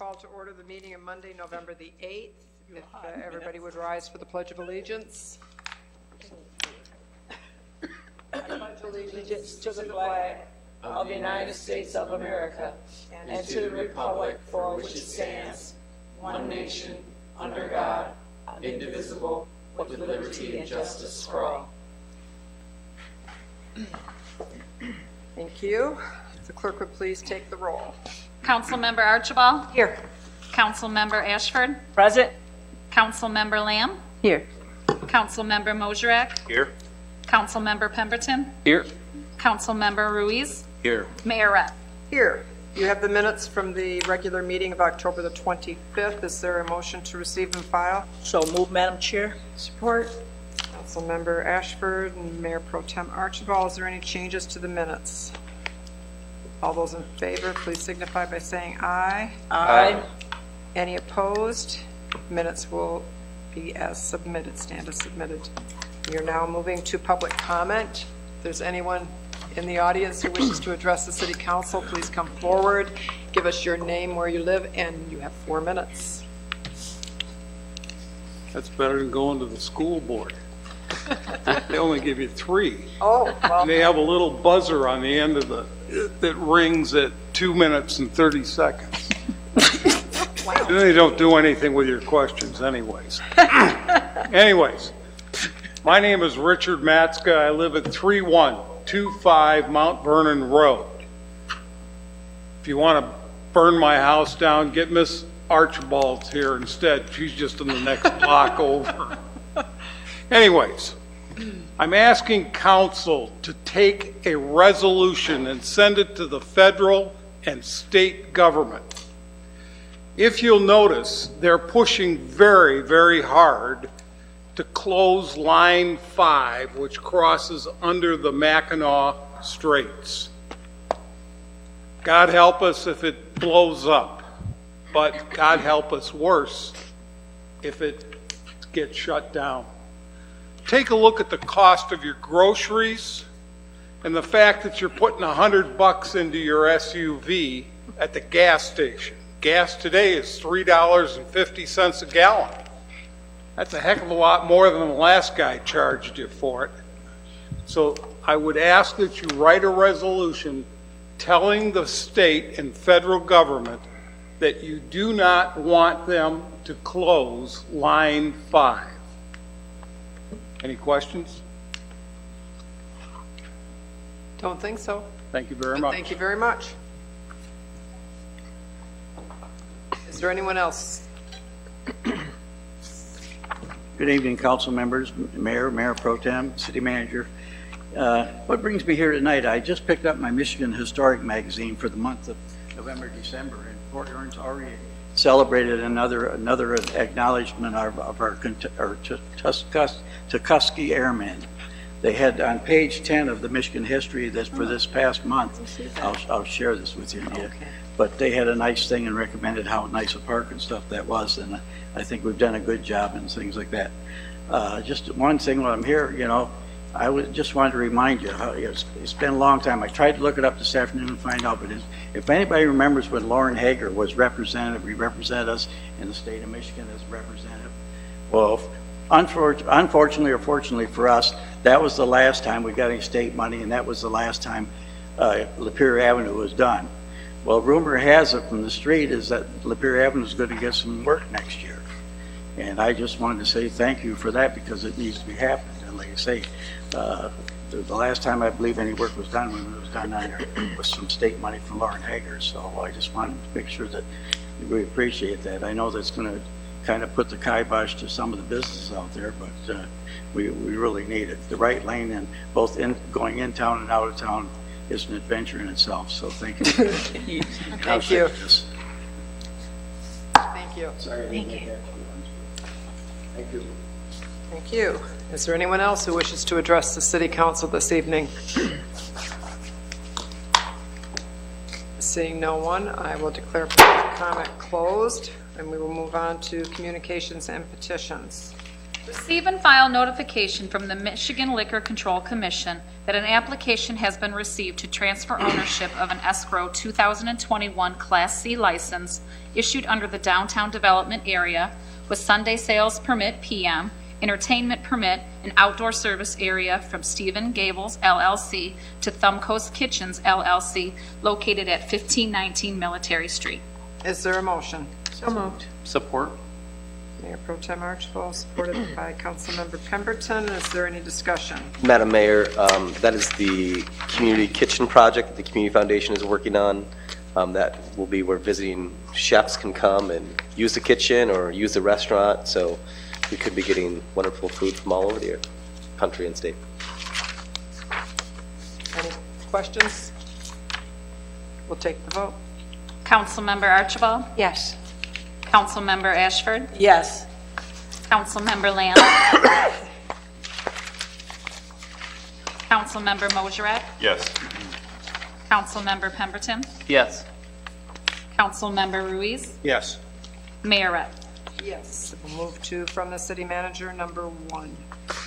call to order the meeting on Monday, November the 8th. If everybody would rise for the Pledge of Allegiance. I pledge allegiance to the flag of the United States of America and to the republic for which it stands, one nation, under God, indivisible, with liberty and justice for all. Thank you. If the clerk would please take the roll. Councilmember Archibald? Here. Councilmember Ashford? Present. Councilmember Lamb? Here. Councilmember Mosherak? Here. Councilmember Pemberton? Here. Councilmember Ruiz? Here. Mayor Rett? Here. You have the minutes from the regular meeting of October the 25th. Is there a motion to receive and file? So move, Madam Chair. Support. Councilmember Ashford and Mayor Pro Tem Archibald. Is there any changes to the minutes? All those in favor, please signify by saying aye. Aye. Any opposed? Minutes will be as submitted, stand as submitted. We are now moving to public comment. If there's anyone in the audience who wishes to address the City Council, please come forward, give us your name, where you live, and you have 4 minutes. That's better than going to the school board. They only give you 3. Oh, well, And they have a little buzzer on the end of that rings at 2 minutes and 30 seconds. wow. And they don't do anything with your questions anyways. Anyways, my name is Richard Matska. I live at 3125 Mount Vernon Road. If you want to burn my house down, get Miss Archibald here instead. She's just in the next block over. Anyways, I'm asking council to take a resolution and send it to the federal and state government. If you'll notice, they're pushing very, very hard to close Line 5, which crosses under the Mackinac Straits. God help us if it blows up, but God help us worse if it gets shut down. Take a look at the cost of your groceries and the fact that you're putting $100 into your SUV at the gas station. Gas today is $3.50 a gallon. That's a heck of a lot more than the last guy charged you for it. So I would ask that you write a resolution telling the state and federal government that you do not want them to close Line 5. Any questions? Don't think so. Thank you very much. Thank you very much. Is there anyone else? Good evening, council members, Mayor Pro Tem, City Manager. What brings me here tonight, I just picked up my Michigan Historic magazine for the month of November, December, and Fort Ernst already celebrated another acknowledgement of our Tuskegee Airmen. They had on page 10 of the Michigan history that's for this past month. I'll share this with you. Okay. But they had a nice thing and recommended how nice a park and stuff that was, and I think we've done a good job and things like that. Just one thing while I'm here, you know, just wanted to remind you how it's been a long time. I tried to look it up this afternoon and find out, but if anybody remembers when Lauren Hager was representative, he represented us in the state of Michigan as representative. Well, unfortunately or fortunately for us, that was the last time we got any state money, and that was the last time Lapeer Avenue was done. Well, rumor has it from the street is that Lapeer Avenue is going to get some work next year. And I just wanted to say thank you for that because it needs to be happening. And like I say, the last time I believe any work was done, when it was done under with some state money from Lauren Hager. So I just wanted to make sure that we appreciate that. I know that's going to kind of put the kibosh to some of the businesses out there, but we really need it. The right lane and both going in town and out of town is an adventure in itself. So thank you. Thank you. Thank you. Sorry, Thank you. Thank you. Thank you. Is there anyone else who wishes to address the City Council this evening? Seeing no one, I will declare public comment closed, and we will move on to communications and petitions. Receive and file notification from the Michigan Liquor Control Commission that an application has been received to transfer ownership of an escrow 2021 Class C license issued under the Downtown Development Area with Sunday sales permit PM, entertainment permit, and outdoor service area from Stephen Gables LLC to Thumbcoast Kitchens LLC located at 1519 Military Street. Is there a motion? So moved. Support. Mayor Pro Tem Archibald, supported by Councilmember Pemberton. Is there any discussion? Madam Mayor, that is the community kitchen project that the Community Foundation is working on. That will be where visiting chefs can come and use the kitchen or use the restaurant. So we could be getting wonderful food from all over the country and state. Any questions? We'll take the vote. Councilmember Archibald? Yes. Councilmember Ashford? Yes. Councilmember Lamb? Councilmember Moserak? Yes. Councilmember Pemberton? Yes. Councilmember Ruiz? Yes. Mayor Rep. Yes. We'll move to from the city manager, number 1.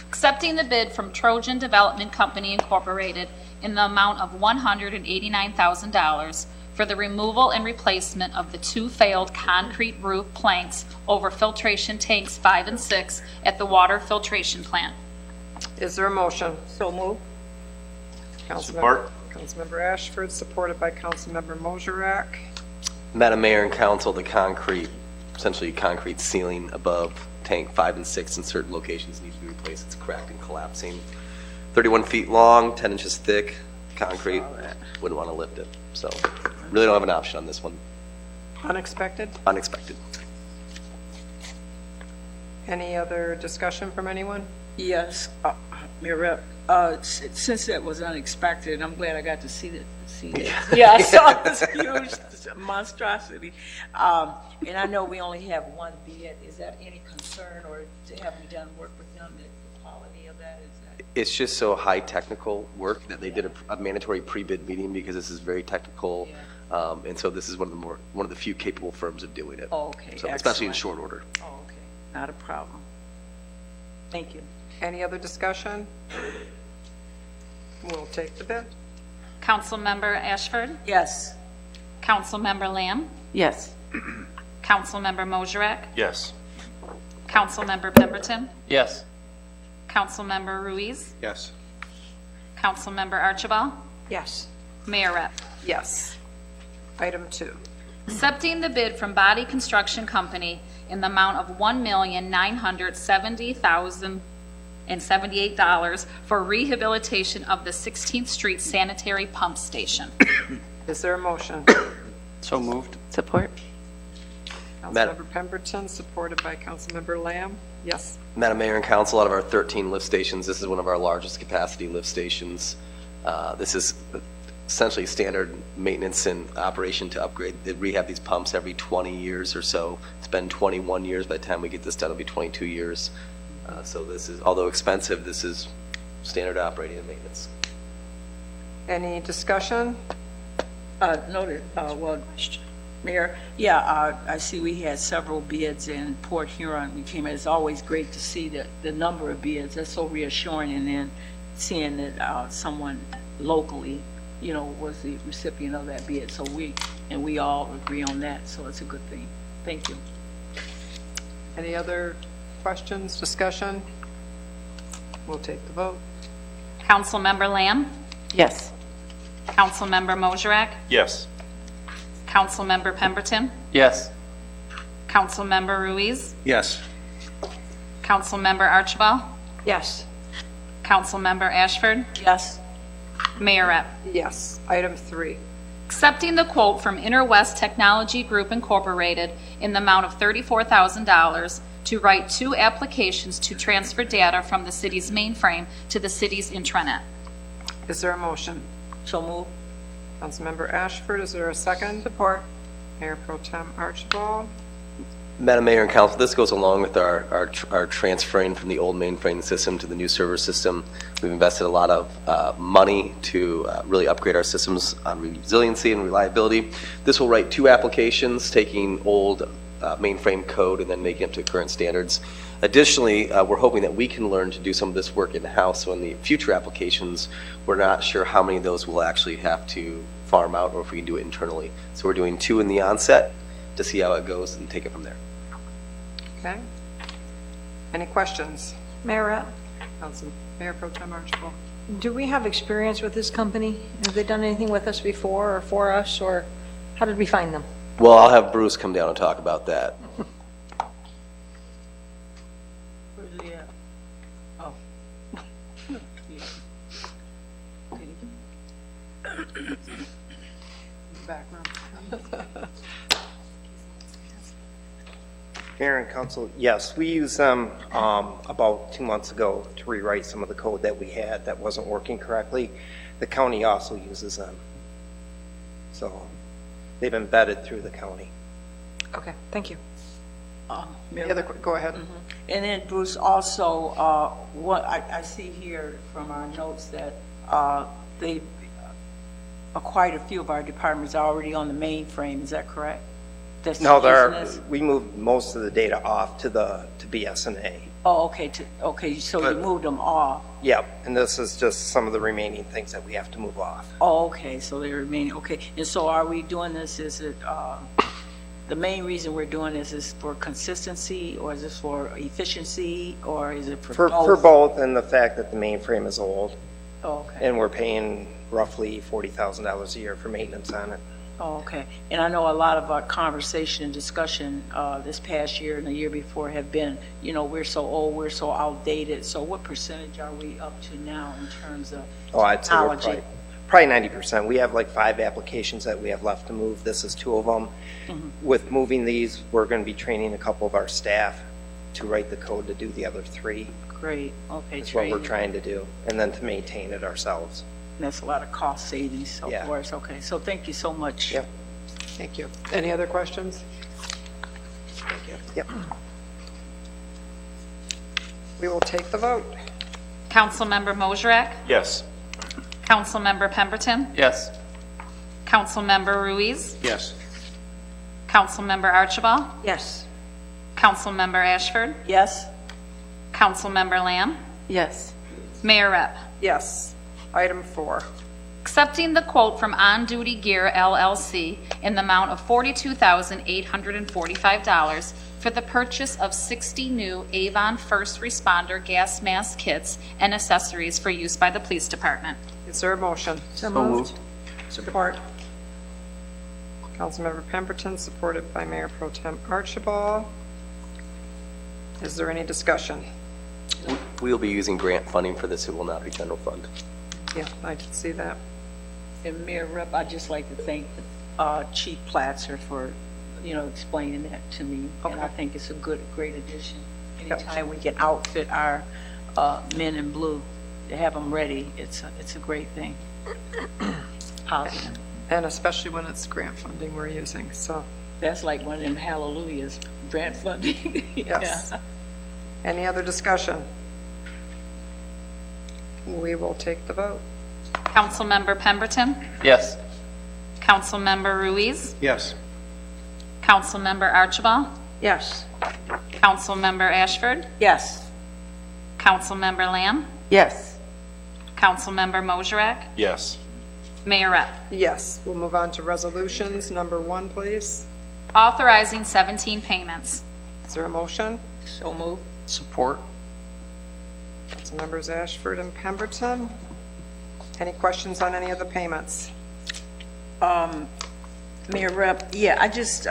Accepting the bid from Trojan Development Company Incorporated in the amount of $189,000 for the removal and replacement of the 2 failed concrete roof planks over filtration tanks 5 and 6 at the water filtration plant. Is there a motion? So moved. Support. Councilmember Ashford, supported by Councilmember Moserak. Madam Mayor and Council, the concrete, essentially concrete ceiling above tank 5 and 6 in certain locations needs to be replaced. It's cracked and collapsing. 31 feet long, 10 inches thick, concrete. Wouldn't want to lift it. So really don't have an option on this one. Unexpected? Unexpected. Any other discussion from anyone? Yes, Mayor Rep, since that was unexpected, I'm glad I got to see that. Yeah, I saw this huge monstrosity. And I know we only have one bid. Is that any concern, or have we done work with them, that the quality of that is that? It's just so high technical work that they did a mandatory pre-bid meeting because this is very technical. And so this is one of the few capable firms of doing it. Oh, okay, So especially in excellent. short order. Oh, okay, not a problem. Thank you. Any other discussion? We'll take the bid. Councilmember Ashford? Yes. Councilmember Lamb? Yes. Councilmember Moserak? Yes. Councilmember Pemberton? Yes. Councilmember Ruiz? Yes. Councilmember Archibald? Yes. Mayor Rep. Yes. Item 2. Accepting the bid from Body Construction Company in the amount of $1,970,078 for rehabilitation of the 16th Street Sanitary Pump Station. Is there a motion? So moved. Support. Councilmember Pemberton, supported by Councilmember Lamb. Yes. Madam Mayor and Council, out of our 13 lift stations, this is one of our largest capacity lift stations. This is essentially standard maintenance and operation to upgrade, rehab these pumps every 20 years or so. It's been 21 years. By the time we get this done, it'll be 22 years. So this is, although expensive, this is standard operating and maintenance. Any discussion? Noted, well, Mayor, yeah, I see we had several bids in Port Huron. We came, it's always great to see the number of bids. That's so reassuring, and then seeing that someone locally, was the recipient of that bid. So we all agree on that, so it's a good thing. Thank you. Any other questions, discussion? We'll take the vote. Councilmember Lamb? Yes. Councilmember Moserak? Yes. Councilmember Pemberton? Yes. Councilmember Ruiz? Yes. Councilmember Archibald? Yes. Councilmember Ashford? Yes. Mayor Rep. Yes. Item 3. Accepting the quote from Interwest Technology Group Incorporated in the amount of $34,000 to write 2 applications to transfer data from the city's mainframe to the city's intranet. Is there a motion? So move. Councilmember Ashford, is there a second? Support. Mayor Pro Tem Archibald. Madam Mayor and Council, this goes along with our transferring from the old mainframe system to the new server system. We've invested a lot of money to really upgrade our systems on resiliency and reliability. This will write 2 applications, taking old mainframe code and then making it to current standards. Additionally, we're hoping that we can learn to do some of this work in-house, so in the future applications, we're not sure how many of those we'll actually have to farm out or if we can do it internally. So we're doing 2 in the onset to see how it goes and take it from there. Okay. Any questions? Mayor, Mayor Pro Tem Archibald. do we have experience with this company? Have they done anything with us before or for us, or how did we find them? Well, I'll have Bruce come down and talk about that. Where's he at? Oh. Background. Mayor and council, yes, we used them about 2 months ago to rewrite some of the code that we had that wasn't working correctly. The county also uses them. So they've been vetted through the county. Okay, thank you. Any other, go ahead. And then Bruce, also, what I see here from our notes that they, quite a few of our departments are already on the mainframe, is that correct? That's No, using this? we moved most of the data off to BSNA. Oh, okay, so you But- moved them off. Yep, and this is just some of the remaining things that we have to move off. Oh, okay, so they remain, okay. And so are we doing this, is it, the main reason we're doing this is for consistency, or is this for efficiency, or is it for both? For both, and the fact that the mainframe is old, Oh, okay. and we're paying roughly $40,000 a year for maintenance on it. Oh, okay. And I know a lot of our conversation and discussion this past year and the year before have been, we're so old, we're so outdated. So what percentage are we up to now in terms of Oh, I'd say we're technology? probably 90%. We have like 5 applications that we have left to move. This is 2 of them. With moving these, we're going to be training a couple of our staff to write the code to do the other 3. Great, okay, That's what we're training. trying to do, and then to maintain it ourselves. That's a lot of cost savings, so Yeah. forth. Okay, so thank you so much. Yep. Thank you. Any other questions? Thank you. Yep. We will take the vote. Councilmember Mosrek? Yes. Councilmember Pemberton? Yes. Councilmember Ruiz? Yes. Councilmember Archibald? Yes. Councilmember Ashford? Yes? Councilmember Lamb? Yes. Mayor Rep? Yes. Item 4. Accepting the quote from On Duty Gear LLC in the amount of $42,845 for the purchase of 60 new Avon First Responder gas mask kits and accessories for use by the police department. Is there a motion? So moved. Support. Councilmember Pemberton, supported by Mayor Pro Tem Archibald. Is there any discussion? We will be using grant funding for this. It will not be general fund. Yeah, I did see that. And Mayor Rep, I'd just like to thank Chief Platzer for, explaining that to me. And I Okay. think it's a great addition. Anytime we can outfit our men in blue, to have them ready, it's a great thing. Positive. And especially when it's grant funding we're using, so, That's like one of them hallelujahs, grant funding. yes. Any other discussion? We will take the vote. Councilmember Pemberton? Yes. Councilmember Ruiz? Yes. Councilmember Archibald? Yes. Councilmember Ashford? Yes. Councilmember Lamb? Yes. Councilmember Mosrek? Yes. Mayor Rep? Yes, we'll move on to resolutions. Number 1, please. Authorizing 17 payments. Is there a motion? So moved. Support. Councilmembers Ashford and Pemberton. Any questions on any of the payments? Mayor Rep, yeah, I just,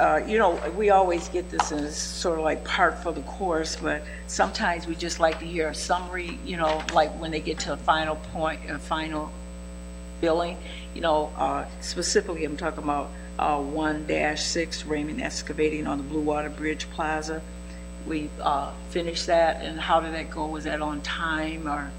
we always get this and it's sort of like part for the course, but sometimes we just like to hear a summary, like when they get to a final point, a final billing, specifically I'm talking about 1-6 Raymond Excavating on the Blue Water Bridge Plaza. We finished that, and how did that go? Was that on time, or?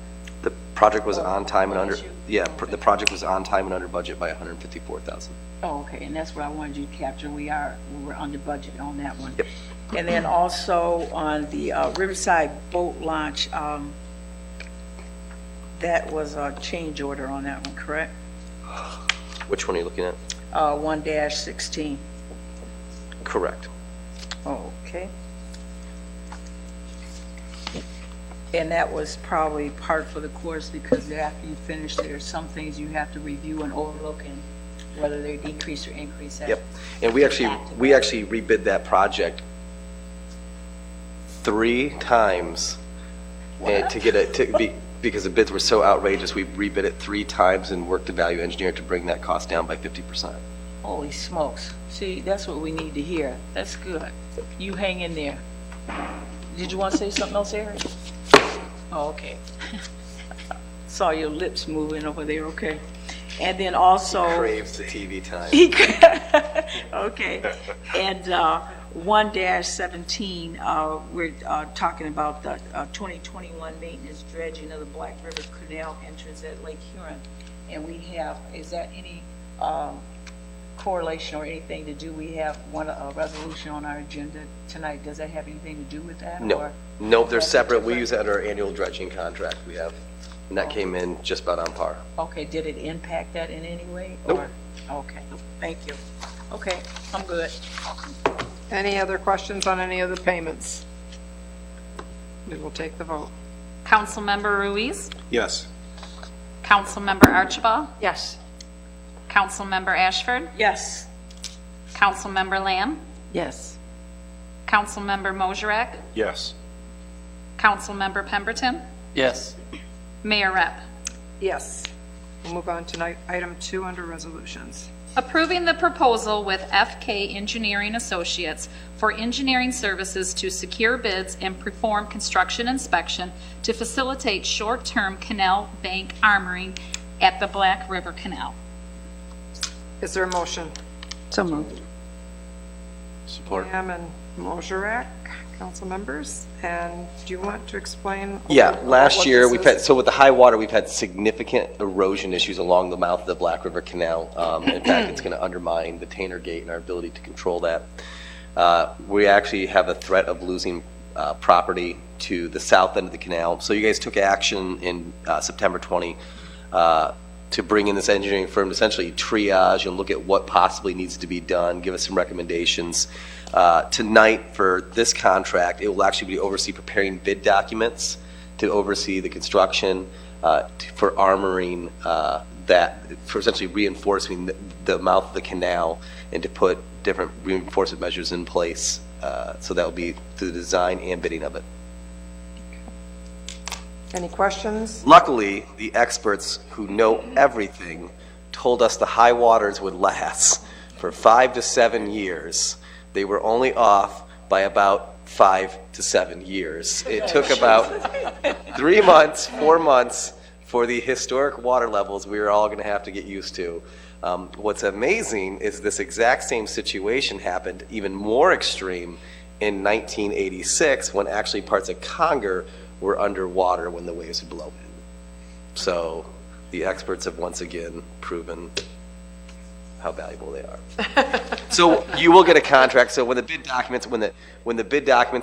The project was on time and under, Issue? the project was on time and under budget by $154,000. Oh, okay, and that's what I wanted you to capture. We were under budget on that one. Yep. And then also on the Riverside Boat Launch, that was a change order on that one, correct? Which one are you looking at? 1-16. Correct. Okay. And that was probably part for the course, because after you finish, there's some things you have to review and overlook, and whether they decrease or increase. Yep. And we actually rebid that project 3 times. And to get it, because the bids were so outrageous, we rebid it 3 times and worked the value engineer to bring that cost down by 50%. Holy smokes. See, that's what we need to hear. That's good. You hang in there. Did you want to say something else, Eric? Oh, okay. Saw your lips moving over there, okay. And then also... Craves the TV time. Okay. And 1-17, we're talking about the 2021 maintenance dredging of the Black River Canal entrance at Lake Huron. And we have, is that any correlation or anything to do? We have a resolution on our agenda tonight. Does that have anything to do with that? No, nope, they're separate. We use that in our annual dredging contract we have. And that came in just about on par. Okay, did it impact that in any way? Nope. Or, okay, thank you. Okay, I'm good. Any other questions on any of the payments? We will take the vote. Councilmember Ruiz? Yes. Councilmember Archibald? Yes. Councilmember Ashford? Yes. Councilmember Lamb? Yes. Councilmember Moserak? Yes. Councilmember Pemberton? Yes. Mayor Rep. Yes. We'll move on to item 2 under resolutions. Approving the proposal with FK Engineering Associates for engineering services to secure bids and perform construction inspection to facilitate short-term canal bank armoring at the Black River Canal. Is there a motion? So moved. Support. Lamb and Moserak, council members, and do you want to explain? Yeah, what last year this we've is? had, so with the high water, we've had significant erosion issues along the mouth of the Black River Canal. In fact, it's going to undermine the Tanner Gate and our ability to control that. We actually have a threat of losing property to the south end of the canal. So you guys took action in September 20 to bring in this engineering firm to essentially triage and look at what possibly needs to be done, give us some recommendations. Tonight, for this contract, it will actually be oversee preparing bid documents to oversee the construction for armoring for essentially reinforcing the mouth of the canal, and to put different reinforcement measures in place. So that will be through the design and bidding of it. Any questions? Luckily, the experts who know everything told us the high waters would last for 5 to 7 years. They were only off by about 5 to 7 years. It took about 3 months, 4 months for the historic water levels we were all going to have to get used to. What's amazing is this exact same situation happened, even more extreme, in 1986, when actually parts of Conger were underwater when the waves would blow in. So the experts have once again proven how valuable they are. So you will get a contract. So when the bid documents,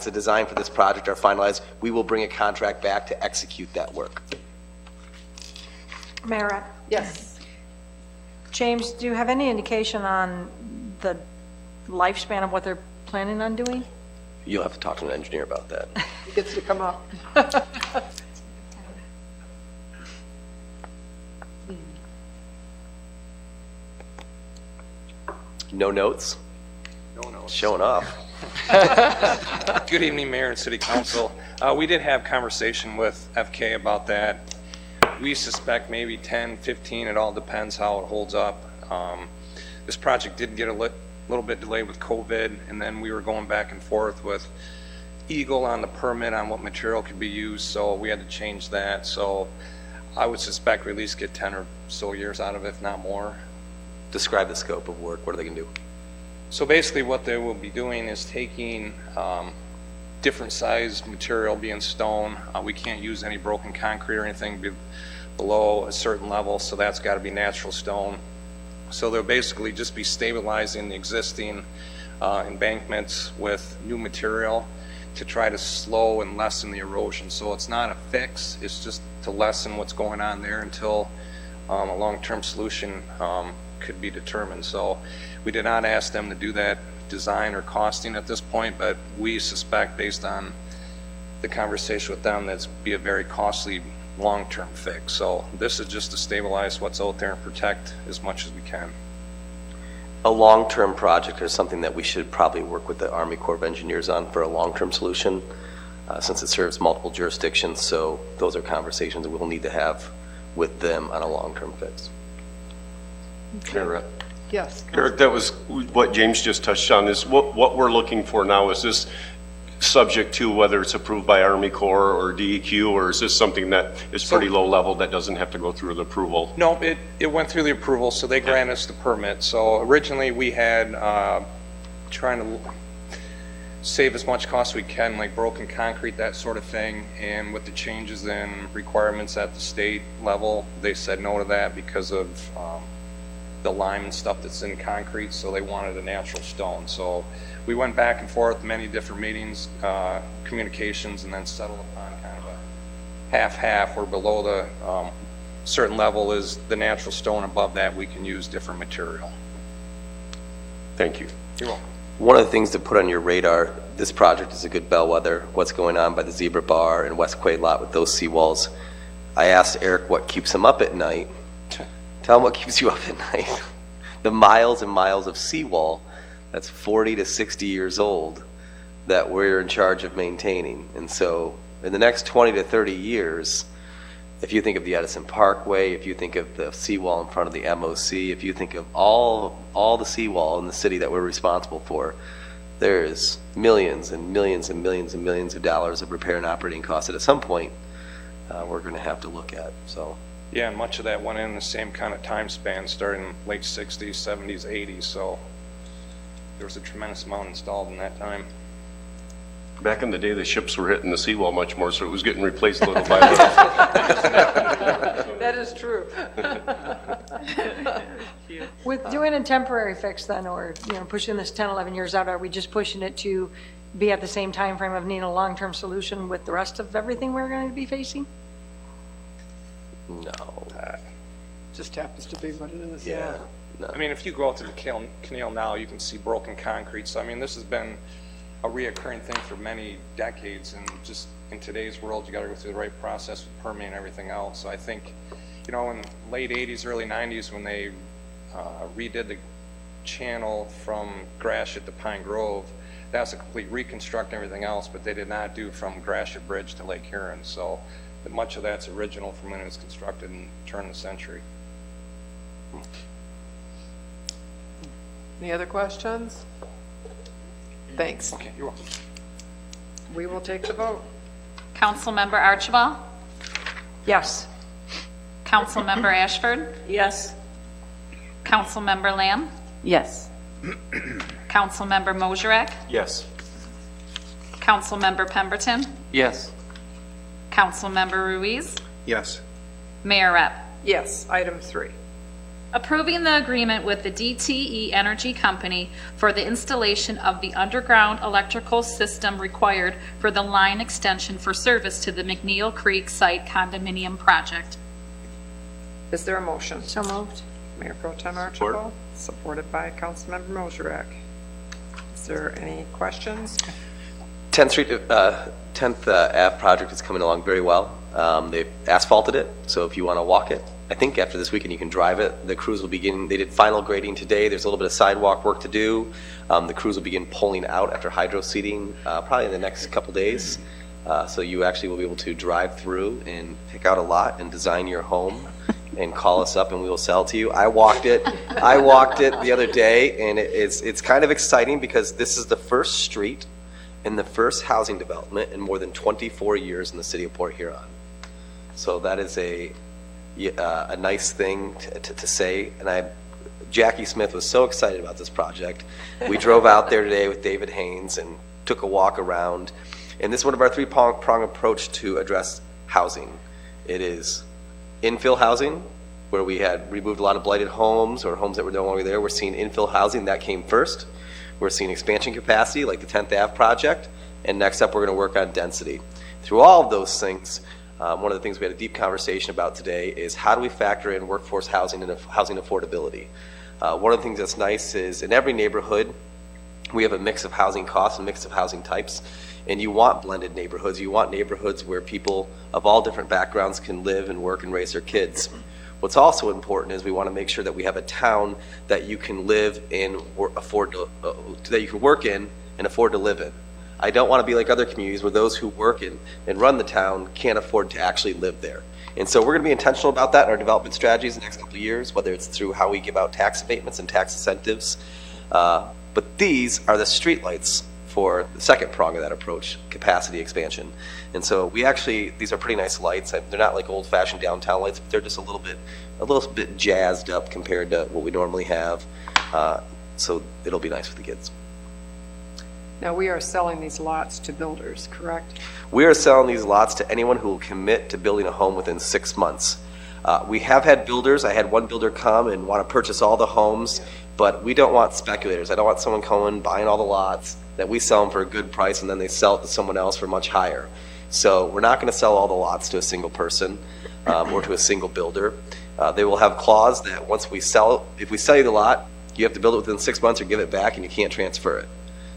the design for this project are finalized, we will bring a contract back to execute that work. Mayor, Yes. James, do you have any indication on the lifespan of what they're planning on doing? You'll have to talk to an engineer about that. He gets to come up. No notes? No notes. Showing off. Good evening, Mayor and City Council. We did have conversation with FK about that. We suspect maybe 10, 15, it all depends how it holds up. This project did get a little bit delayed with COVID, and then we were going back and forth with Eagle on the permit on what material could be used, so we had to change that. So I would suspect we at least get 10 or so years out of it, if not more. Describe the scope of work. What are they going to do? So basically what they will be doing is taking different size material, being stone. We can't use any broken concrete or anything below a certain level, so that's got to be natural stone. So they'll basically just be stabilizing the existing embankments with new material to try to slow and lessen the erosion. So it's not a fix, it's just to lessen what's going on there until a long-term solution could be determined. So we did not ask them to do that design or costing at this point, but we suspect, based on the conversation with them, that's be a very costly long-term fix. So this is just to stabilize what's out there and protect as much as we can. A long-term project is something that we should probably work with the Army Corps of Engineers on for a long-term solution, since it serves multiple jurisdictions. So those are conversations that we'll need to have with them on a long-term fix. Yes. Eric, that was what James just touched on, is what we're looking for now. Is this subject to whether it's approved by Army Corps or DEQ, or is this something that is pretty low level that doesn't have to go through the approval? No, it went through the approval, so they granted us the permit. So originally we had trying to save as much cost we can, like broken concrete, that sort of thing. And with the changes in requirements at the state level, they said no to that because of the lime and stuff that's in concrete, so they wanted a natural stone. So we went back and forth, many different meetings, communications, and then settled upon kind of a half-half, where below the certain level is the natural stone, above that we can use different material. Thank you. You're welcome. One of the things to put on your radar, this project is a good bellwether. What's going on by the Zebra Bar and West Quaid Lot with those seawalls. I asked Eric what keeps him up at night. Tell him what keeps you up at night. The miles and miles of seawall that's 40 to 60 years old that we're in charge of maintaining. And so in the next 20 to 30 years, if you think of the Edison Parkway, if you think of the seawall in front of the MOC, if you think of all the seawall in the city that we're responsible for, there is millions and millions and millions and millions of dollars of repair and operating costs that at some point we're going to have to look at. So. Yeah, and much of that went in the same kind of time span, starting in late 60s, 70s, 80s, so there was a tremendous amount installed in that time. Back in the day, the ships were hitting the seawall much more, so it was getting replaced little by little. That is true. With doing a temporary fix then, or, pushing this 10, 11 years out, are we just pushing it to be at the same time frame of needing a long-term solution with the rest of everything we're going to be facing? No. Just happens to be what it is. Yeah. No. I mean, if you go out to the canal now, you can see broken concrete. So, I mean, this has been a reoccurring thing for many decades, and just in today's world, you got to go through the right process with permitting and everything else. So I think, in late 80s, early 90s, when they redid the channel from Gratiot to Pine Grove, that was a complete reconstruct and everything else, but they did not do from Gratiot Bridge to Lake Huron. So much of that's original from when it was constructed in the turn of the century. Any other questions? Thanks. Okay, you're welcome. We will take the vote. Councilmember Archibald? Yes. Councilmember Ashford? Yes. Councilmember Lamb? Yes. Councilmember Mosherek? Yes. Councilmember Pemberton? Yes. Councilmember Ruiz? Yes. Mayor Rep? Yes, item 3. Approving the agreement with the DTE Energy Company for the installation of the underground electrical system required for the line extension for service to the McNeil Creek Site condominium project. Is there a motion? So moved. Mayor Pro Tem Archibald, supported by Councilmember Mosherek. Is there any questions? 10th Street, 10th Ave project is coming along very well. They've asphalted it, so if you want to walk it, I think after this weekend you can drive it. The crews will begin, they did final grading today. There's a little bit of sidewalk work to do. The crews will begin pulling out after hydro seeding probably in the next couple days. So you actually will be able to drive through and pick out a lot and design your home and call us up and we will sell to you. I walked it the other day, and it's kind of exciting because this is the first street in the first housing development in more than 24 years in the city of Port Huron. So that is a nice thing to say. And Jackie Smith was so excited about this project. We drove out there today with David Haynes and took a walk around. And this is one of our three-prong approach to address housing. It is infill housing, where we had removed a lot of blighted homes or homes that were no longer there. We're seeing infill housing, that came first. We're seeing expansion capacity, like the 10th Ave project. And next up, we're going to work on density. Through all of those things, one of the things we had a deep conversation about today is how do we factor in workforce housing and housing affordability. One of the things that's nice is in every neighborhood, we have a mix of housing costs and mix of housing types. And you want blended neighborhoods. You want neighborhoods where people of all different backgrounds can live and work and raise their kids. What's also important is we want to make sure that we have a town that you can live in or afford to, that you can work in and afford to live in. I don't want to be like other communities where those who work in and run the town can't afford to actually live there. And so we're going to be intentional about that in our development strategies in the next couple of years, whether it's through how we give out tax abatements and tax incentives. But these are the streetlights for the second prong of that approach, capacity expansion. And so these are pretty nice lights. They're not like old-fashioned downtown lights, but they're just a little bit jazzed up compared to what we normally have. So it'll be nice for the kids. Now, we are selling these lots to builders, correct? We are selling these lots to anyone who will commit to building a home within 6 months. We have had builders. I had one builder come and want to purchase all the homes, but we don't want speculators. I don't want someone coming, buying all the lots, that we sell them for a good price and then they sell it to someone else for much higher. So we're not going to sell all the lots to a single person or to a single builder. They will have a clause that if we sell you the lot, you have to build it within 6 months or give it back and you can't transfer it.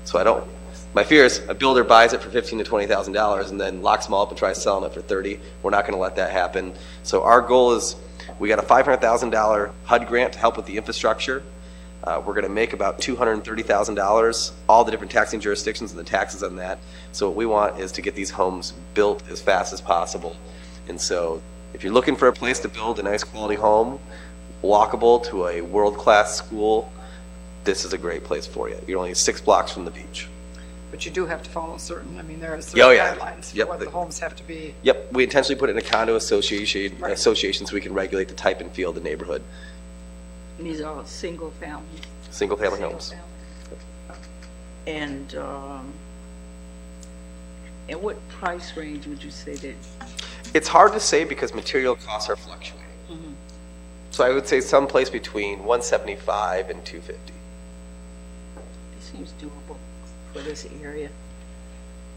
So my fear is a builder buys it for $15,000 to $20,000 and then locks them all up and tries selling it for $30,000. We're not going to let that happen. So our goal is we got a $500,000 HUD grant to help with the infrastructure. We're going to make about $230,000, all the different taxing jurisdictions and the taxes on that. So what we want is to get these homes built as fast as possible. And so if you're looking for a place to build a nice quality home, walkable to a world-class school, this is a great place for you. You're only 6 blocks from the beach. But you do have to follow there are certain guidelines for what the homes have to be. Yep, we intentionally put it in a condo association so we can regulate the type and feel of the neighborhood. And these are all single families. Single family homes. And what price range would you say that? It's hard to say because material costs are fluctuating. Mm-hmm. So I would say someplace between $175 and $250. It seems doable for this area.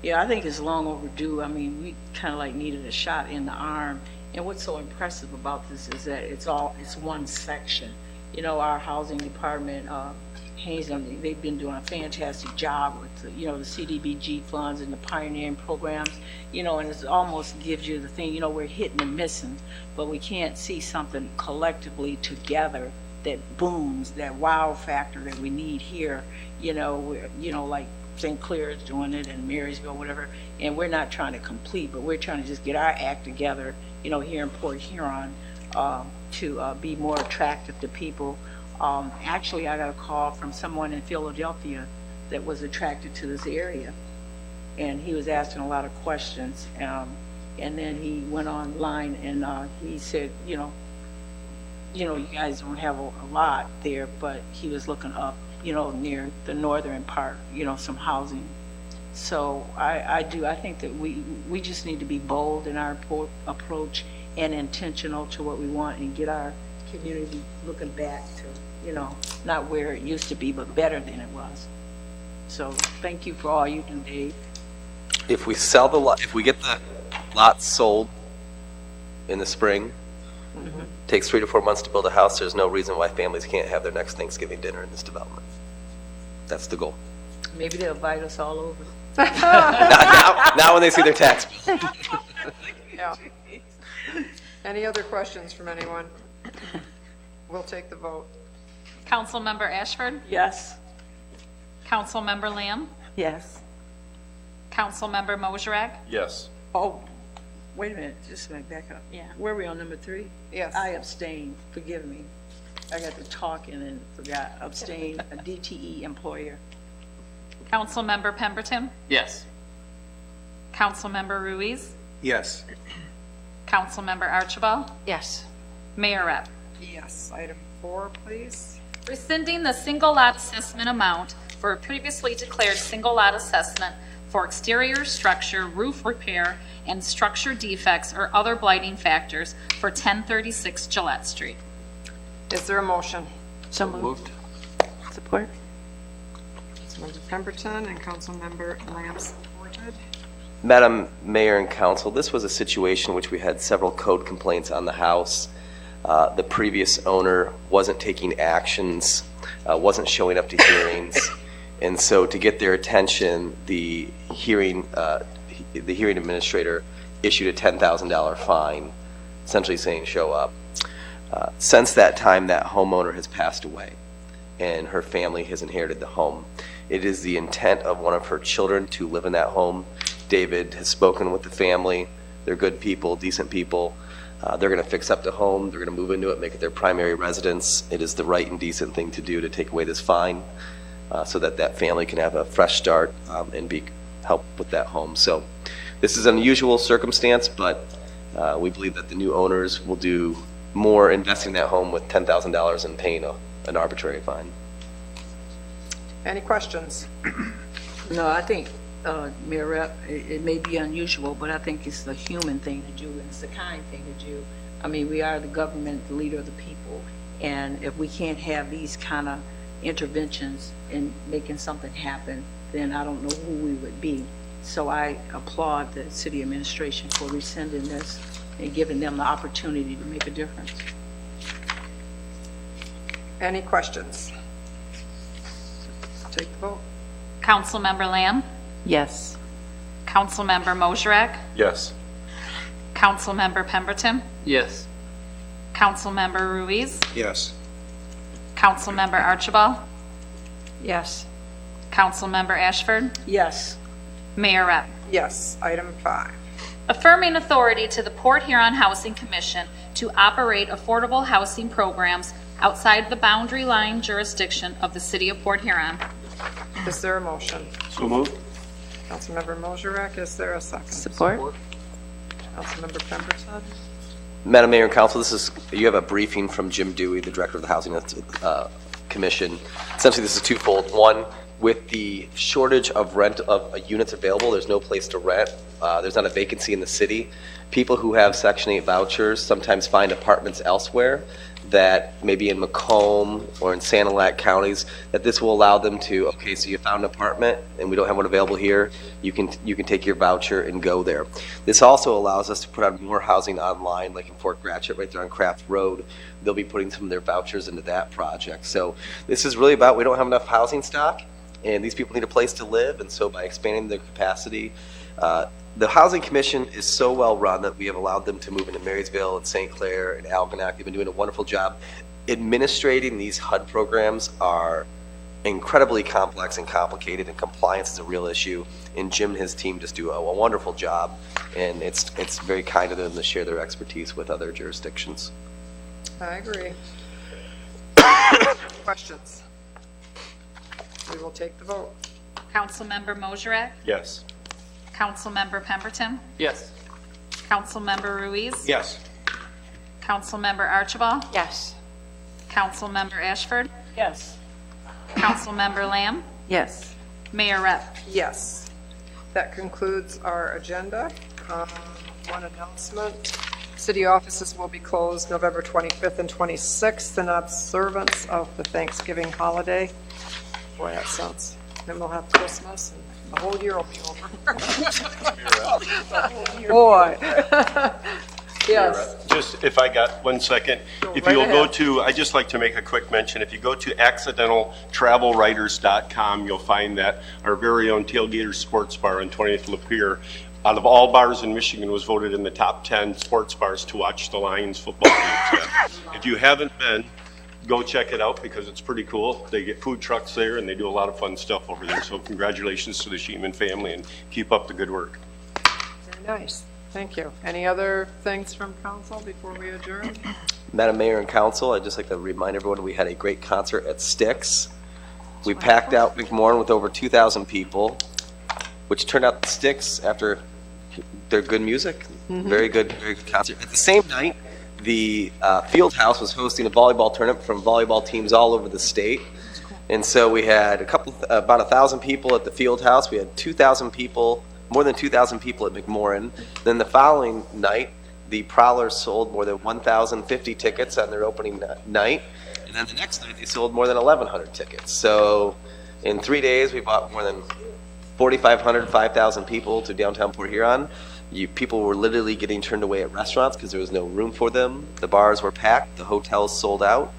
Yeah, I think it's long overdue. I mean, we kind of like needed a shot in the arm. And what's so impressive about this is that it's one section. You know, our housing department, Haynes, they've been doing a fantastic job with, the CDBG funds and the pioneering programs, and it almost gives you the thing, we're hitting and missing, but we can't see something collectively together that booms, that wow factor that we need here, like St. Clair is doing it and Marysville, whatever, and we're not trying to complete, but we're trying to just get our act together, here in Port Huron, to be more attractive to people. Actually, I got a call from someone in Philadelphia that was attracted to this area, and he was asking a lot of questions. And then he went online and he said, you guys don't have a lot there, but he was looking up, near the northern part, some housing. So I think that we just need to be bold in our approach and intentional to what we want and get our community looking back to, not where it used to be, but better than it was. So thank you for all you do, Dave. If we get the lots sold in the spring, takes 3 to 4 months to build a house, there's no reason why families can't have their next Thanksgiving dinner in this development. That's the goal. Maybe they'll invite us all over. Now when they see their tax bill. Yeah. Any other questions from anyone? We'll take the vote. Councilmember Ashford? Yes. Councilmember Lamb? Yes. Councilmember Mosherak? Yes. Oh, wait a minute, just a minute, back up. Yeah. Where are we on number 3? Yes. I abstain, forgive me. I got to talking and forgot, abstain, a DTE employer. Councilmember Pemberton? Yes. Councilmember Ruiz? Yes. Councilmember Archibald? Yes. Mayor Rep. Yes. Item 4, please. Rescinding the single lot assessment amount for a previously declared single lot assessment for exterior structure, roof repair, and structure defects or other blighting factors for 1036 Gillette Street. Is there a motion? So moved. Support. Councilmember Pemberton and Councilmember Lamb supported. Madam Mayor and Council, this was a situation in which we had several code complaints on the house. The previous owner wasn't taking actions, wasn't showing up to hearings, And so to get their attention, the hearing administrator issued a $10,000 fine, essentially saying, show up. Since that time, that homeowner has passed away, and her family has inherited the home. It is the intent of one of her children to live in that home. David has spoken with the family. They're good people, decent people. They're going to fix up the home. They're going to move into it, make it their primary residence. It is the right and decent thing to do to take away this fine so that that family can have a fresh start and help with that home. So this is an unusual circumstance, but we believe that the new owners will do more investing in that home with $10,000 and paying an arbitrary fine. Any questions? No, I think, Mayor Rep, it may be unusual, but I think it's the human thing to do, and it's the kind thing to do. I mean, we are the government, the leader of the people, and if we can't have these kind of interventions in making something happen, then I don't know who we would be. So I applaud the city administration for rescinding this and giving them the opportunity to make a difference. Any questions? Take the vote. Councilmember Lamb? Yes. Councilmember Mosherak? Yes. Councilmember Pemberton? Yes. Councilmember Ruiz? Yes. Councilmember Archibald? Yes. Councilmember Ashford? Yes. Mayor Rep. Yes. Item 5. Affirming authority to the Port Huron Housing Commission to operate affordable housing programs outside the boundary line jurisdiction of the city of Port Huron. Is there a motion? So moved. Councilmember Mosherak, is there a second? Support. Councilmember Pemberton? Madam Mayor and Council, you have a briefing from Jim Dewey, the Director of the Housing Commission. Essentially, this is twofold. One, with the shortage of units available, there's no place to rent. There's not a vacancy in the city. People who have Section 8 vouchers sometimes find apartments elsewhere that maybe in Macomb or in Sanilac counties, that this will allow them to, okay, so you found an apartment and we don't have one available here, you can take your voucher and go there. This also allows us to put on more housing online, like in Fort Gratiot, right there on Craft Road. They'll be putting some of their vouchers into that project. So this is really about, we don't have enough housing stock, and these people need a place to live, and so by expanding their capacity, the Housing Commission is so well run that we have allowed them to move into Marysville and St. Clair and Algonac. They've been doing a wonderful job. Administrating these HUD programs are incredibly complex and complicated, and compliance is a real issue. And Jim and his team just do a wonderful job, and it's very kind of them to share their expertise with other jurisdictions. I agree. Questions? We will take the vote. Councilmember Mosherak? Yes. Councilmember Pemberton? Yes. Councilmember Ruiz? Yes. Councilmember Archibald? Yes. Councilmember Ashford? Yes. Councilmember Lamb? Yes. Mayor Rep. Yes. That concludes our agenda. One announcement. City offices will be closed November 25th and 26th in observance of the Thanksgiving holiday. Boy, that sounds, then we'll have Christmas and the whole year will be over. Boy. Yes. Just, if I got 1 second, if right you'll go ahead. to, I'd just like to make a quick mention, if you go to accidentaltravelwriters.com, you'll find that our very own Tailgater Sports Bar on 20th Lapeer, out of all bars in Michigan, was voted in the top 10 sports bars to watch the Lions football games at. If you haven't been, go check it out because it's pretty cool. They get food trucks there and they do a lot of fun stuff over there. So congratulations to the Sheeman family and keep up the good work. Very nice. Thank you. Any other things from council before we adjourn? Madam Mayor and Council, I'd just like to remind everyone we had a great concert at Styx. We packed out McMorran with over 2,000 people, which turned out Styx after their good music. Very good concert. At the same night, the Field House was hosting a volleyball tournament from volleyball teams all over the state. And so we had about 1,000 people at the Field House. We had 2,000 people, more than 2,000 people at McMorran. Then the following night, the Prowlers sold more than 1,050 tickets on their opening night. And then the next night, they sold more than 1,100 tickets. So in 3 days, we brought more than 4,500, 5,000 people to downtown Port Huron. People were literally getting turned away at restaurants because there was no room for them. The bars were packed. The hotels sold out.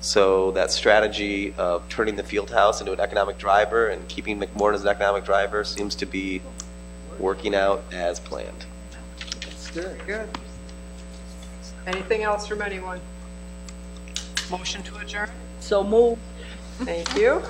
So that strategy of turning the field house into an economic driver and keeping McMorran as an economic driver seems to be working out as planned. Good. Anything else from anyone? Motion to adjourn? So move. Thank you.